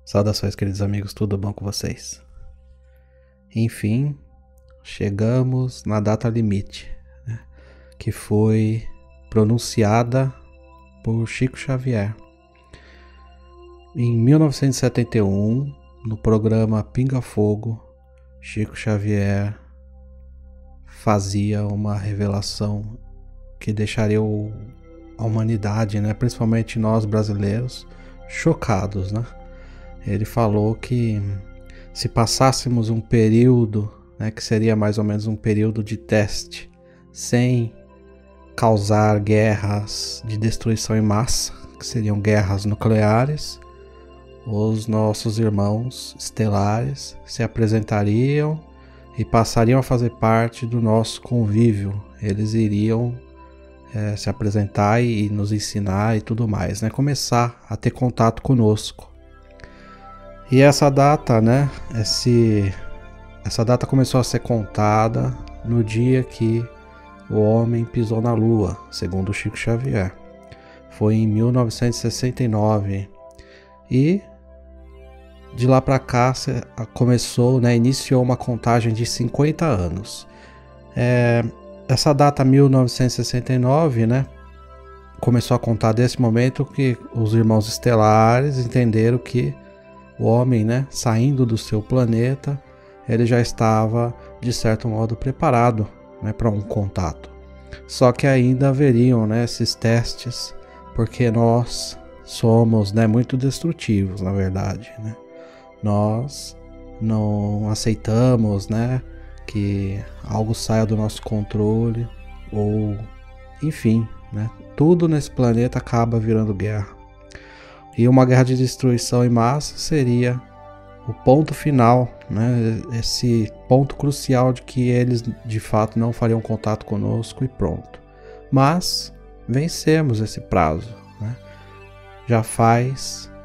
Saudações, queridos amigos, tudo bom com vocês? Enfim, chegamos na data limite, né, que foi pronunciada por Chico Xavier. Em 1971, no programa Pinga Fogo, Chico Xavier fazia uma revelação que deixaria a humanidade, né, principalmente nós brasileiros, chocados, né? Ele falou que se passássemos um período, né, que seria mais ou menos um período de teste, sem causar guerras de destruição em massa, que seriam guerras nucleares, os nossos irmãos estelares se apresentariam e passariam a fazer parte do nosso convívio. Eles iriam se apresentar e nos ensinar e tudo mais, né? Começar a ter contato conosco. E essa data, né? Essa data começou a ser contada no dia que o homem pisou na Lua, segundo Chico Xavier. Foi em 1969. E de lá para cá começou, né? Iniciou uma contagem de 50 anos. Essa data 1969, né? Começou a contar desse momento que os irmãos estelares entenderam que o homem, né, saindo do seu planeta, ele já estava, de certo modo, preparado, né, para um contato. Só que ainda haveriam, né, esses testes, porque nós somos, né, muito destrutivos, na verdade, né? Nós não aceitamos, né, que algo saia do nosso controle, ou enfim, né, tudo nesse planeta acaba virando guerra. E uma guerra de destruição em massa seria o ponto final, né? Esse ponto crucial de que eles de fato não fariam contato conosco e pronto. Mas vencemos esse prazo, né? Já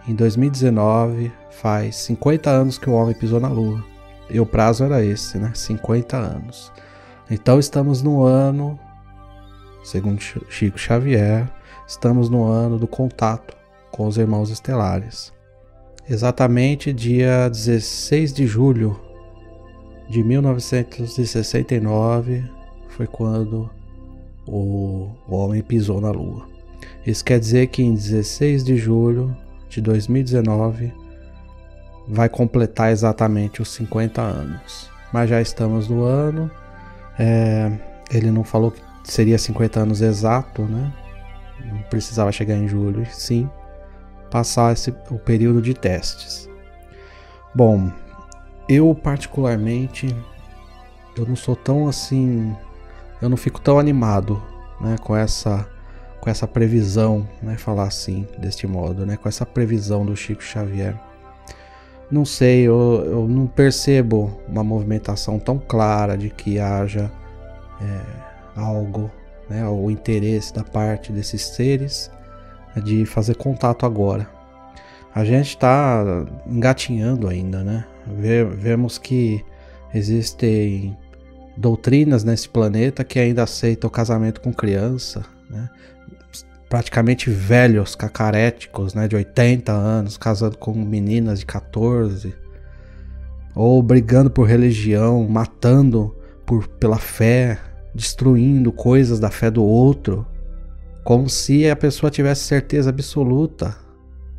em 2019, faz 50 anos que o homem pisou na Lua. E o prazo era esse, né? 50 anos. Então estamos no ano, segundo Chico Xavier, estamos no ano do contato com os irmãos estelares. Exatamente dia 16 de julho de 1969 foi quando o homem pisou na Lua. Isso quer dizer que em 16 de julho de 2019 vai completar exatamente os 50 anos. Mas já estamos no ano. Ele não falou que seria 50 anos exato, né? Não precisava chegar em julho, sim passar o período de testes. Bom, eu particularmente, eu não sou tão assim, eu não fico tão animado, né, com essa previsão, né, falar assim, deste modo, né, com essa previsão do Chico Xavier. Não sei, eu não percebo uma movimentação tão clara de que haja algo, né, o interesse da parte desses seres de fazer contato agora. A gente está engatinhando ainda, né? Vemos que existem doutrinas nesse planeta que ainda aceitam o casamento com criança, né? Praticamente velhos, cacaréticos, né? De 80 anos, casando com meninas de 14, ou brigando por religião, matando pela fé, destruindo coisas da fé do outro, como se a pessoa tivesse certeza absoluta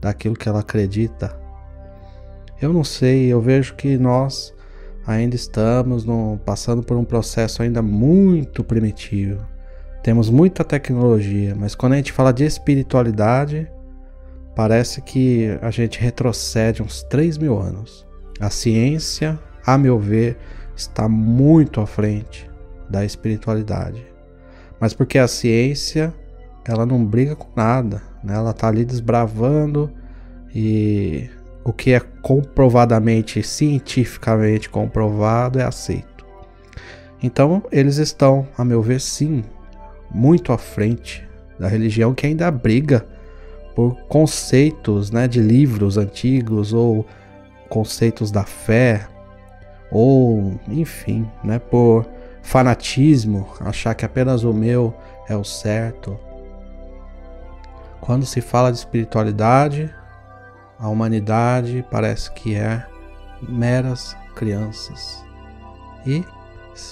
daquilo que ela acredita. Eu não sei, eu vejo que nós ainda estamos passando por um processo ainda muito primitivo. Temos muita tecnologia, mas quando a gente fala de espiritualidade, parece que a gente retrocede uns 3.000 anos. A ciência, a meu ver, está muito à frente da espiritualidade. Mas porque a ciência, ela não briga com nada, né? Ela está ali desbravando, e o que é comprovadamente, cientificamente comprovado é aceito. Então eles estão, a meu ver, sim, muito à frente da religião, que ainda briga por conceitos, né, de livros antigos, ou conceitos da fé, ou enfim, né, por fanatismo, achar que apenas o meu é o certo. Quando se fala de espiritualidade, a humanidade parece que é meras crianças. E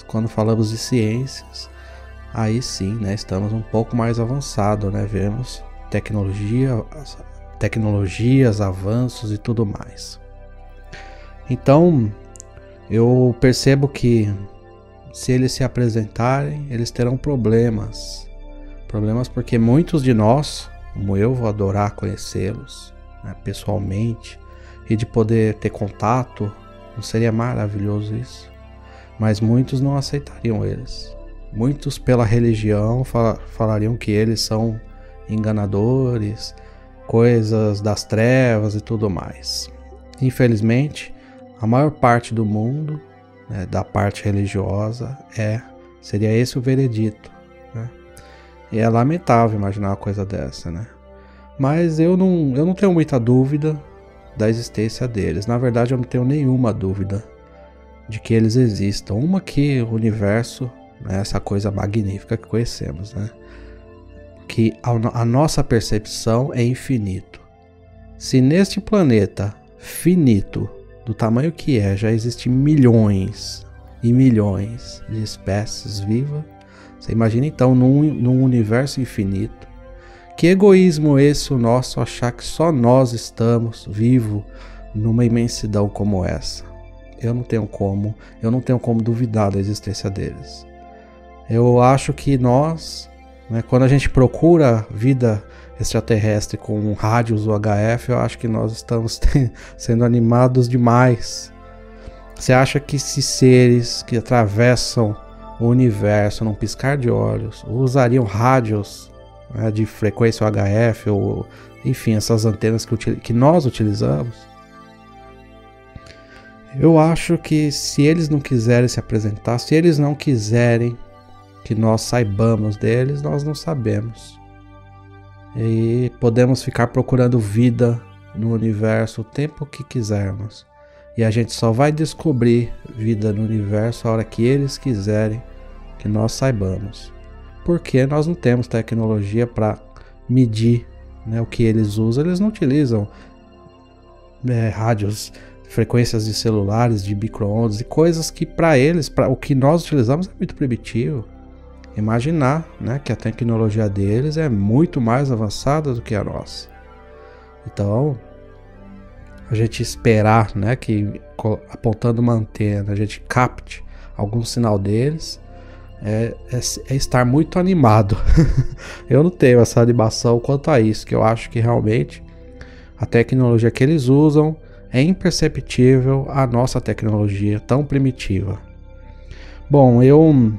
quando falamos de ciências, aí sim, né, estamos um pouco mais avançados, né? Vemos tecnologias, avanços e tudo mais. Então, eu percebo que se eles se apresentarem, eles terão problemas. Problemas porque muitos de nós, como eu, vou adorar conhecê-los, né, pessoalmente, e de poder ter contato, não seria maravilhoso isso? Mas muitos não aceitariam eles. Muitos pela religião falariam que eles são enganadores, coisas das trevas e tudo mais. Infelizmente, a maior parte do mundo, né, da parte religiosa, seria esse o veredito, né? E é lamentável imaginar uma coisa dessa, né? Mas eu não tenho muita dúvida da existência deles. Na verdade, eu não tenho nenhuma dúvida de que eles existam. Uma que o universo, né, essa coisa magnífica que conhecemos, né? Que a nossa percepção é infinito. Se neste planeta finito, do tamanho que já existem milhões e milhões de espécies vivas, você imagina então num universo infinito. Que egoísmo esse o nosso achar que só nós estamos vivos numa imensidão como essa. Eu não tenho como duvidar da existência deles. Eu acho que nós, né, quando a gente procura vida extraterrestre com rádios UHF, eu acho que nós estamos sendo animados demais. Você acha que esses seres que atravessam o universo num piscar de olhos usariam rádios, né, de frequência UHF ou enfim, essas antenas que nós utilizamos? Eu acho que se eles não quiserem se apresentar, se eles não quiserem que nós saibamos deles, nós não sabemos. E podemos ficar procurando vida no universo o tempo que quisermos. E a gente só vai descobrir vida no universo a hora que eles quiserem que nós saibamos. Porque nós não temos tecnologia para medir, né, o que eles usam. Eles não utilizam rádios, frequências de celulares, de micro-ondas e coisas que para eles, para o que nós utilizamos, é muito primitivo. Imaginar, né, que a tecnologia deles é muito mais avançada do que a nossa. Então, a gente esperar, né, que apontando uma antena a gente capte algum sinal deles é estar muito animado. Eu não tenho essa animação quanto a isso, que eu acho que realmente a tecnologia que eles usam é imperceptível à nossa tecnologia tão primitiva. Bom, eu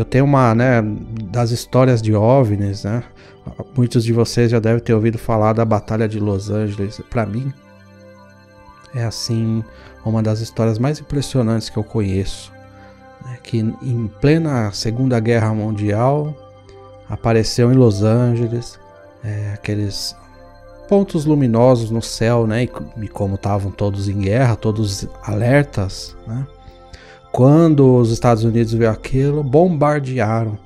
tenho uma, né, das histórias de OVNIs, né? Muitos de vocês já devem ter ouvido falar da Batalha de Los Angeles. Para mim, é assim uma das histórias mais impressionantes que eu conheço, né? Que em plena Segunda Guerra Mundial apareceu em Los Angeles aqueles pontos luminosos no céu, né? E como estavam todos em guerra, todos alertas, né? Quando os Estados Unidos viram aquilo, bombardearam,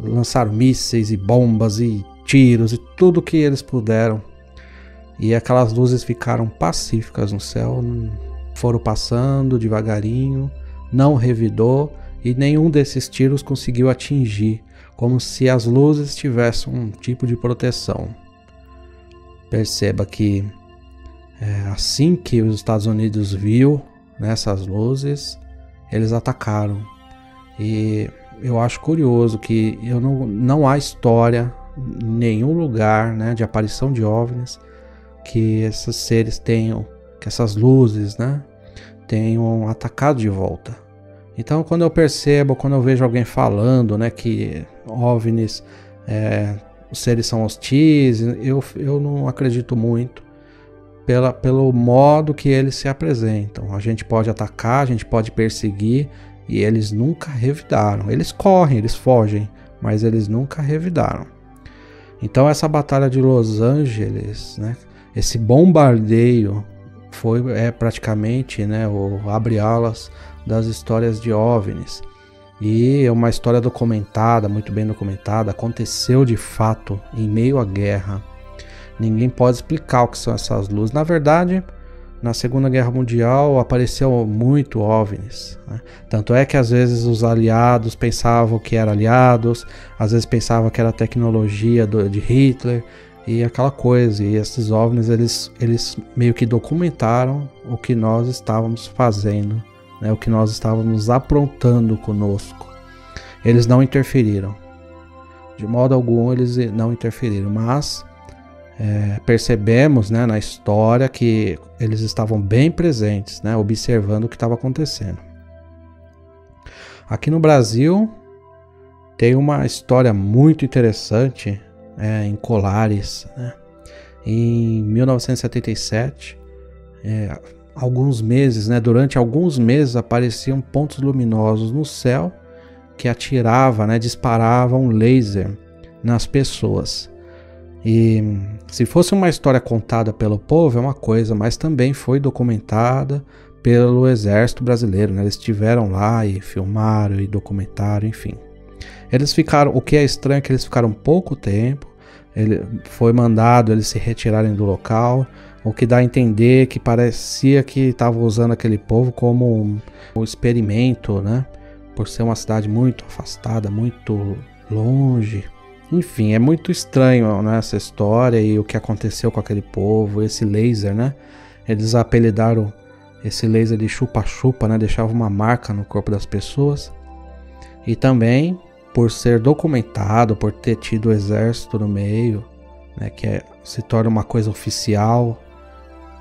lançaram mísseis e bombas e tiros e tudo que eles puderam. E aquelas luzes ficaram pacíficas no céu, foram passando devagarinho, não revidou e nenhum desses tiros conseguiu atingir, como se as luzes tivessem um tipo de proteção. Perceba que assim que os Estados Unidos viu nessas luzes, eles atacaram. E eu acho curioso que não há história em nenhum lugar, né, de aparição de OVNIs que esses seres tenham, que essas luzes, né, tenham atacado de volta. Então quando eu vejo alguém falando, né, que OVNIs, os seres são hostis, eu não acredito muito. Pelo modo que eles se apresentam. A gente pode atacar, a gente pode perseguir, e eles nunca revidaram. Eles correm, eles fogem, mas eles nunca revidaram. Então essa Batalha de Los Angeles, né, esse bombardeio é praticamente, né, o abre-alas das histórias de OVNIs. E é uma história documentada, muito bem documentada, aconteceu de fato em meio à guerra. Ninguém pode explicar o que são essas luzes. Na verdade, na Segunda Guerra Mundial apareceu muito OVNIs, né? Tanto é que às vezes os aliados pensavam que eram aliados, às vezes pensavam que era tecnologia de Hitler e aquela coisa. E esses OVNIs eles meio que documentaram o que nós estávamos fazendo, né? O que nós estávamos aprontando conosco. Eles não interferiram. De modo algum eles não interferiram, mas percebemos, né, na história que eles estavam bem presentes, né, observando o que estava acontecendo. Aqui no Brasil tem uma história muito interessante em Colares, né? Em 1977, alguns meses, né, durante alguns meses apareciam pontos luminosos no céu que atirava, né, disparava um laser nas pessoas. E se fosse uma história contada pelo povo é uma coisa, mas também foi documentada pelo Exército Brasileiro, né? Eles estiveram lá e filmaram e documentaram, enfim. Eles ficaram, o que é estranho é que eles ficaram pouco tempo, foi mandado eles se retirarem do local, o que dá a entender que parecia que estavam usando aquele povo como um experimento, né? Por ser uma cidade muito afastada, muito longe. Enfim, é muito estranho, né, essa história e o que aconteceu com aquele povo, esse laser, né? Eles apelidaram esse laser de chupa-chupa, né? Deixava uma marca no corpo das pessoas. E também, por ser documentado, por ter tido o exército no meio, né, que se torna uma coisa oficial,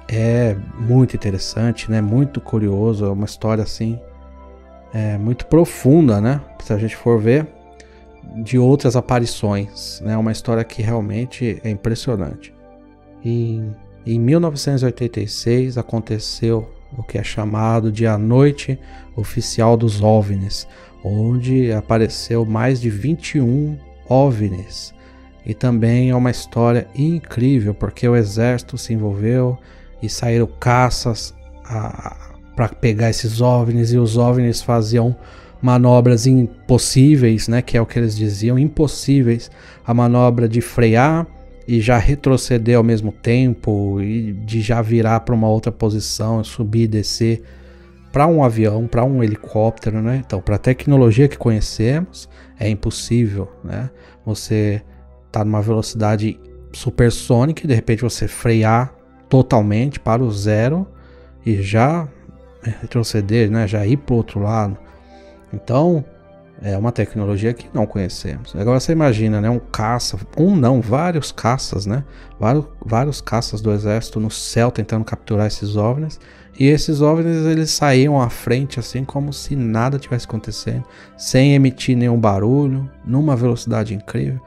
é muito interessante, né? Muito curioso, é uma história assim, muito profunda, né? Se a gente for ver, de outras aparições, né? Uma história que realmente é impressionante. E em 1986 aconteceu o que é chamado de a Noite Oficial dos OVNIs, onde apareceu mais de 21 OVNIs. E também é uma história incrível, porque o exército se envolveu e saíram caças para pegar esses OVNIs, e os OVNIs faziam manobras impossíveis, né, que é o que eles diziam, impossíveis, a manobra de frear e já retroceder ao mesmo tempo, e de já virar para uma outra posição, subir e descer, para um avião, para um helicóptero, né? Então, para a tecnologia que conhecemos, é impossível, né? Você tá numa velocidade supersônica e de repente você frear totalmente para o zero e já retroceder, né? Já ir para o outro lado. Então, é uma tecnologia que não conhecemos. Agora você imagina, né, um caça, vários caças, né? Vários caças do exército no céu tentando capturar esses OVNIs. E esses OVNIs, eles saíam à frente assim como se nada tivesse acontecendo, sem emitir nenhum barulho, numa velocidade incrível,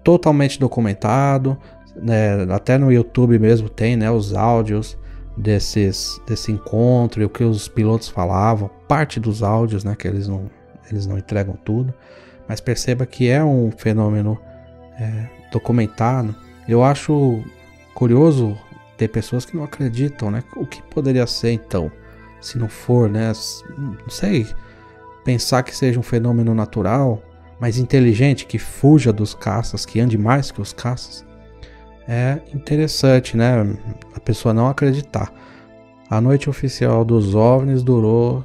totalmente documentado, né? Até no YouTube mesmo tem, né, os áudios desse encontro e o que os pilotos falavam, parte dos áudios, né, que eles não entregam tudo, mas perceba que é um fenômeno documentado. Eu acho curioso ter pessoas que não acreditam, né? O que poderia ser então, se não for, né? Não sei, pensar que seja um fenômeno natural, mas inteligente, que fuja dos caças, que ande mais que os caças. É interessante, né? A pessoa não acreditar. A Noite Oficial dos OVNIs durou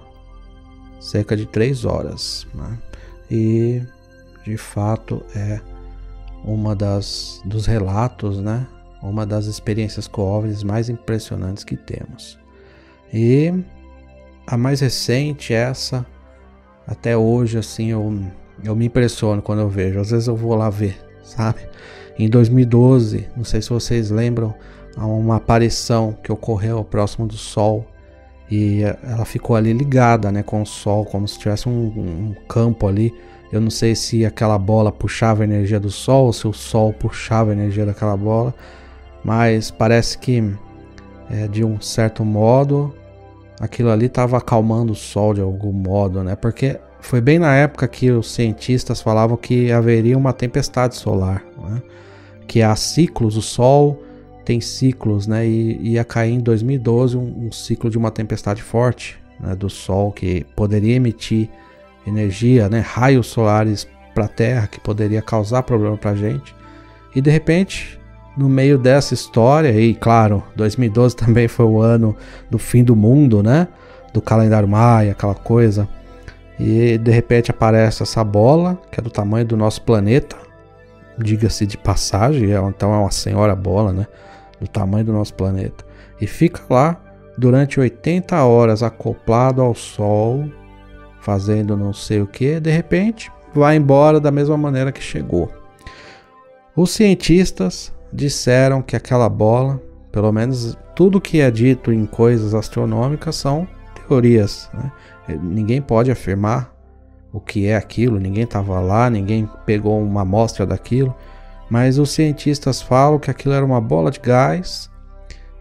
cerca de 3 horas, né? E de fato é uma dos relatos, né? Uma das experiências com OVNIs mais impressionantes que temos. E a mais recente, essa, até hoje, assim, eu me impressiono quando eu vejo. Às vezes eu vou lá ver, sabe? Em 2012, não sei se vocês lembram, há uma aparição que ocorreu próximo do Sol. E ela ficou ali ligada, né, com o Sol, como se tivesse um campo ali. Eu não sei se aquela bola puxava a energia do Sol, ou se o Sol puxava a energia daquela bola. Mas parece que, de um certo modo, aquilo ali estava acalmando o Sol de algum modo, né? Porque foi bem na época que os cientistas falavam que haveria uma tempestade solar, né? Que há ciclos, o Sol tem ciclos, né? E ia cair em 2012 um ciclo de uma tempestade forte, né, do Sol, que poderia emitir energia, né, raios solares para a Terra, que poderia causar problema para a gente. E de repente no meio dessa história, e claro, 2012 também foi o ano do fim do mundo, né? Do calendário maia, aquela coisa. E de repente aparece essa bola, que é do tamanho do nosso planeta, diga-se de passagem, então é uma senhora bola, né? Do tamanho do nosso planeta. E fica lá durante 80 horas acoplado ao Sol, fazendo não sei o que, de repente vai embora da mesma maneira que chegou. Os cientistas disseram que aquela bola, pelo menos tudo que é dito em coisas astronômicas são teorias, né? Ninguém pode afirmar o que é aquilo, ninguém estava lá, ninguém pegou uma amostra daquilo, mas os cientistas falam que aquilo era uma bola de gás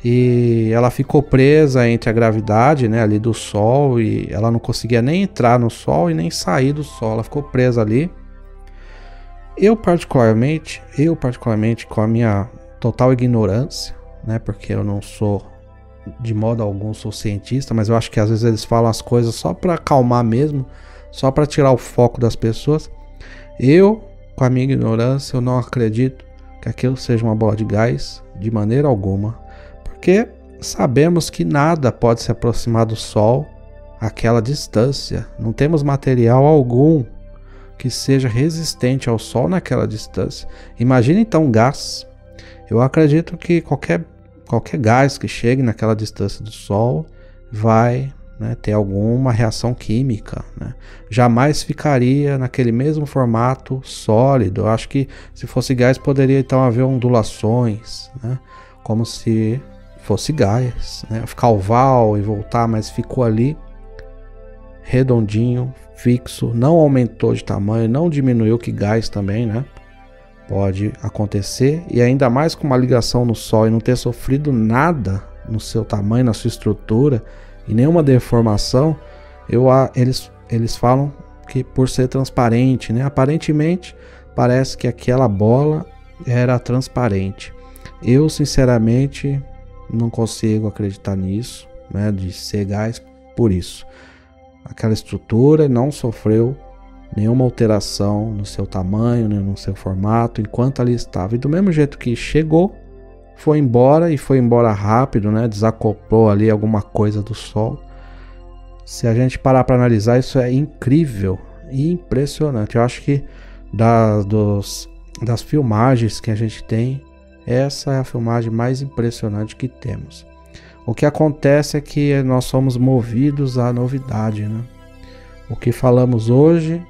e ela ficou presa entre a gravidade, né, ali do Sol, e ela não conseguia nem entrar no Sol e nem sair do Sol, ela ficou presa ali. Eu particularmente, com a minha total ignorância, né, porque eu não sou, de modo algum, sou cientista, mas eu acho que às vezes eles falam as coisas só para acalmar mesmo, só para tirar o foco das pessoas. Eu, com a minha ignorância, eu não acredito que aquilo seja uma bola de gás, de maneira alguma, porque sabemos que nada pode se aproximar do Sol àquela distância. Não temos material algum que seja resistente ao Sol naquela distância. Imagina então gás. Eu acredito que qualquer gás que chegue naquela distância do Sol vai, né, ter alguma reação química, né? Jamais ficaria naquele mesmo formato sólido. Eu acho que se fosse gás poderia então haver ondulações, né? Como se fosse gás, né? Ficar oval e voltar, mas ficou ali redondinho, fixo, não aumentou de tamanho, não diminuiu, que gás também, né? Pode acontecer, e ainda mais com uma ligação no Sol e não ter sofrido nada no seu tamanho, na sua estrutura e nenhuma deformação. Eles falam que por ser transparente, né? Aparentemente parece que aquela bola era transparente. Eu sinceramente não consigo acreditar nisso, né? De ser gás por isso. Aquela estrutura não sofreu nenhuma alteração no seu tamanho, né, no seu formato, enquanto ali estava. E do mesmo jeito que chegou, foi embora, e foi embora rápido, né, desacoplou ali alguma coisa do Sol. Se a gente parar para analisar, isso é incrível e impressionante. Eu acho que das filmagens que a gente tem, essa é a filmagem mais impressionante que temos. O que acontece é que nós somos movidos à novidade, né? O que falamos hoje,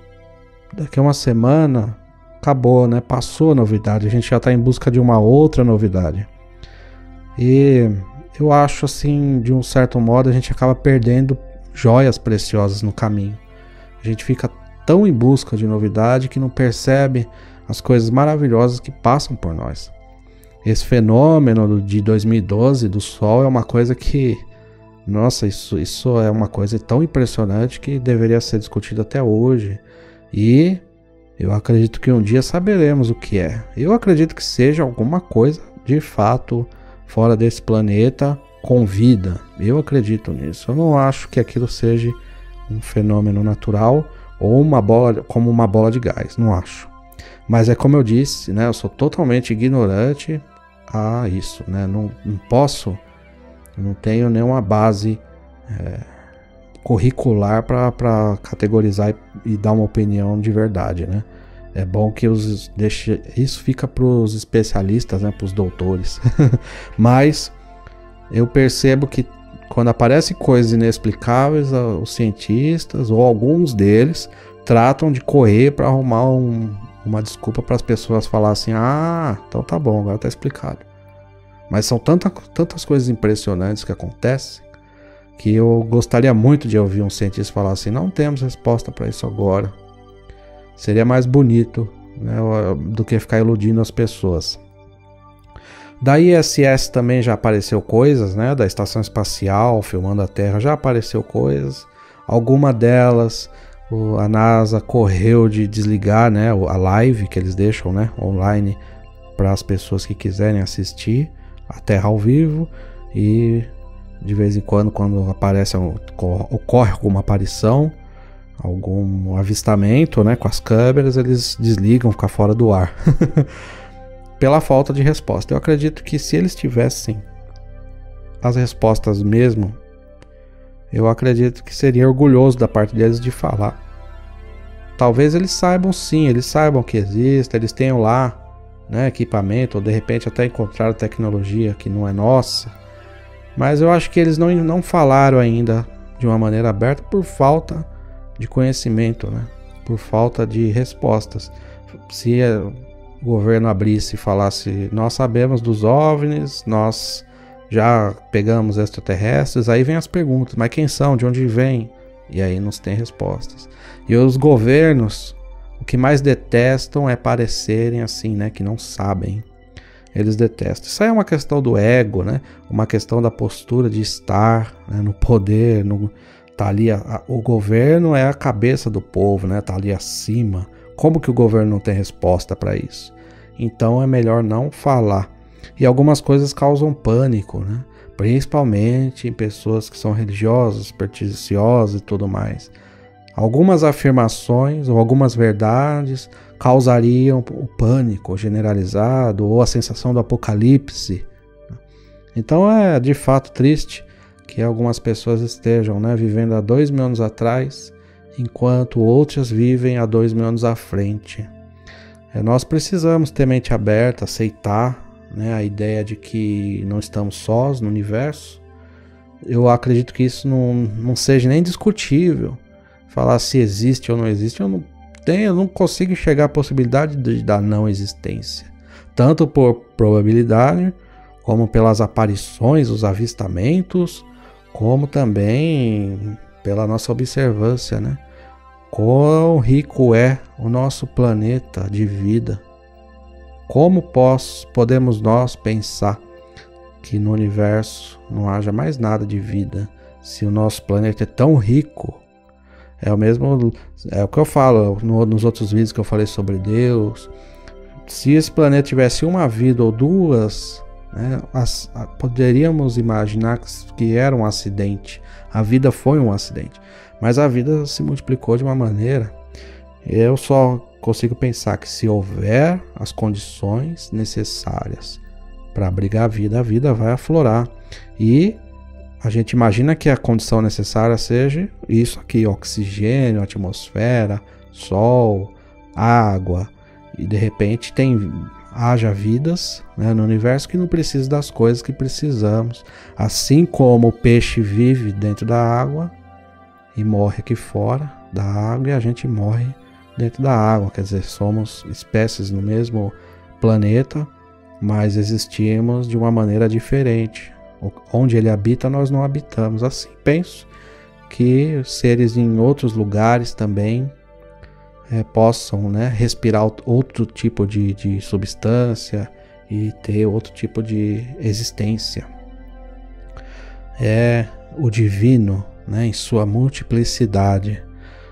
daqui a uma semana, acabou, né? Passou a novidade. A gente já está em busca de uma outra novidade. E eu acho, assim, de um certo modo, a gente acaba perdendo joias preciosas no caminho. A gente fica tão em busca de novidade que não percebe as coisas maravilhosas que passam por nós. Esse fenômeno de 2012 do Sol é uma coisa que, nossa, isso é uma coisa tão impressionante que deveria ser discutido até hoje. E eu acredito que um dia saberemos o que é. Eu acredito que seja alguma coisa de fato fora desse planeta com vida. Eu acredito nisso. Eu não acho que aquilo seja um fenômeno natural ou como uma bola de gás. Não acho. Mas é como eu disse, né? Eu sou totalmente ignorante a isso, né? Não posso, eu não tenho nenhuma base curricular para categorizar e dar uma opinião de verdade, né? É bom que isso fica para os especialistas, né? Para os doutores. Mas eu percebo que quando aparecem coisas inexplicáveis, os cientistas ou alguns deles tratam de correr para arrumar uma desculpa para as pessoas falarem assim: ah, então tá bom, agora tá explicado. Mas são tantas coisas impressionantes que acontecem que eu gostaria muito de ouvir um cientista falar assim: não temos resposta para isso agora. Seria mais bonito, né, do que ficar iludindo as pessoas. Da ISS também já apareceu coisas, né, da estação espacial filmando a Terra, já apareceu coisas. Alguma delas a NASA correu de desligar, né, a live que eles deixam, né, online para as pessoas que quiserem assistir a Terra ao vivo, e de vez em quando aparece, ocorre alguma aparição, algum avistamento, né, com as câmeras, eles desligam, ficar fora do ar. pela falta de resposta. Eu acredito que se eles tivessem as respostas mesmo, eu acredito que seria orgulhoso da parte deles de falar. Talvez eles saibam sim, eles saibam que existe, eles tenham lá, né, equipamento, ou de repente até encontraram tecnologia que não é nossa. Mas eu acho que eles não falaram ainda de uma maneira aberta por falta de conhecimento, né? Por falta de respostas. Se o governo abrisse e falasse, nós sabemos dos OVNIs, nós já pegamos extraterrestres, aí vem as perguntas, mas quem são, de onde vêm? E aí não se tem respostas. E os governos, o que mais detestam é parecerem assim, né, que não sabem. Eles detestam. Isso aí é uma questão do ego, né? Uma questão da postura de estar, né, no poder, tá ali o governo é a cabeça do povo, né? Tá ali acima. Como que o governo não tem resposta para isso? Então é melhor não falar. E algumas coisas causam pânico, né? Principalmente em pessoas que são religiosas, supersticiosas e tudo mais. Algumas afirmações ou algumas verdades causariam o pânico generalizado ou a sensação do apocalipse. Então é de fato triste que algumas pessoas estejam, né, vivendo há 2.000 anos atrás, enquanto outras vivem há 2.000 anos à frente. Nós precisamos ter mente aberta, aceitar, né, a ideia de que não estamos sós no universo. Eu acredito que isso não seja nem discutível. Falar se existe ou não existe, eu não consigo enxergar a possibilidade da não existência. Tanto por probabilidade, como pelas aparições, os avistamentos, como também pela nossa observância, né? Quão rico é o nosso planeta de vida. Como podemos nós pensar que no universo não haja mais nada de vida, se o nosso planeta é tão rico? É o que eu falo nos outros vídeos que eu falei sobre Deus. Se esse planeta tivesse uma vida ou duas, né, poderíamos imaginar que era um acidente. A vida foi um acidente, mas a vida se multiplicou de uma maneira. Eu só consigo pensar que se houver as condições necessárias para abrigar a vida vai aflorar. E a gente imagina que a condição necessária seja isso aqui: oxigênio, atmosfera, sol, água. E de repente haja vidas, né, no universo que não precisa das coisas que precisamos. Assim como o peixe vive dentro da água e morre aqui fora da água, e a gente morre dentro da água. Quer dizer, somos espécies no mesmo planeta, mas existimos de uma maneira diferente. Onde ele habita, nós não habitamos. Assim, penso que seres em outros lugares também possam, né, respirar outro tipo de substância e ter outro tipo de existência. É o divino, né, em sua multiplicidade.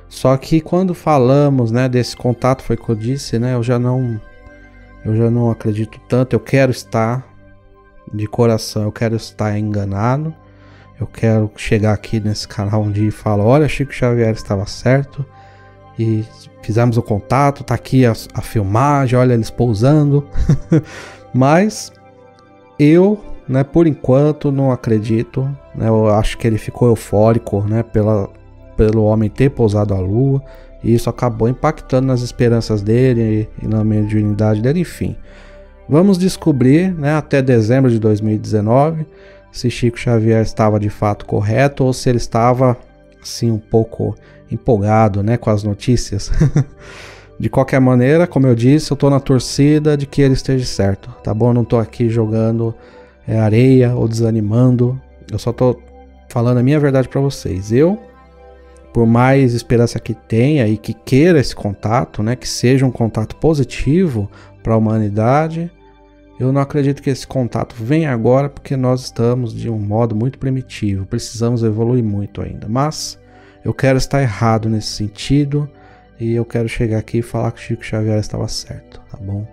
Só que quando falamos, né, desse contato, foi o que eu disse, né, eu já não acredito tanto. Eu quero estar de coração, eu quero estar enganado. Eu quero chegar aqui nesse canal um dia e falar: olha, Chico Xavier estava certo e fizemos o contato, tá aqui a filmagem, olha eles pousando. Mas eu, né, por enquanto não acredito, né, eu acho que ele ficou eufórico, né, pelo homem ter pousado a lua, e isso acabou impactando nas esperanças dele e na mediunidade dele. Enfim, vamos descobrir, né, até dezembro de 2019 se Chico Xavier estava de fato correto ou se ele estava assim um pouco empolgado, né, com as notícias. De qualquer maneira, como eu disse, eu tô na torcida de que ele esteja certo, tá bom? Eu não tô aqui jogando areia ou desanimando. Eu só tô falando a minha verdade para vocês. Eu, por mais esperança que tenha e que queira esse contato, né, que seja um contato positivo para a humanidade, eu não acredito que esse contato venha agora, porque nós estamos de um modo muito primitivo, precisamos evoluir muito ainda. Mas eu quero estar errado nesse sentido e eu quero chegar aqui e falar que Chico Xavier estava certo, tá bom?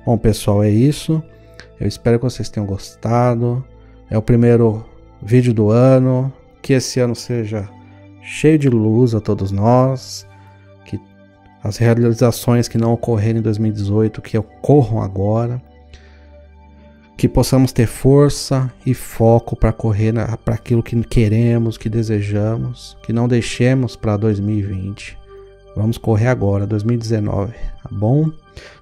Bom, pessoal, é isso. Eu espero que vocês tenham gostado. É o primeiro vídeo do ano. Que esse ano seja cheio de luz a todos nós. Que as realizações que não ocorreram em 2018, que ocorram agora. que possamos ter força e foco para correr para aquilo que queremos, que desejamos, que não deixemos para 2020. Vamos correr agora, 2019, tá bom?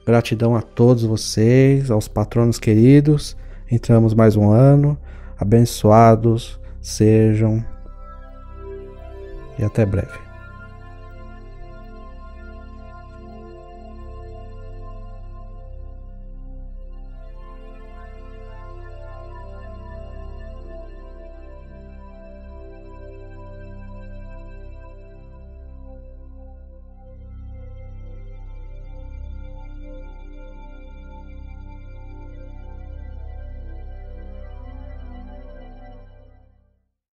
Gratidão a todos vocês, aos patronos queridos. Entramos mais um ano. Abençoados sejam e até breve.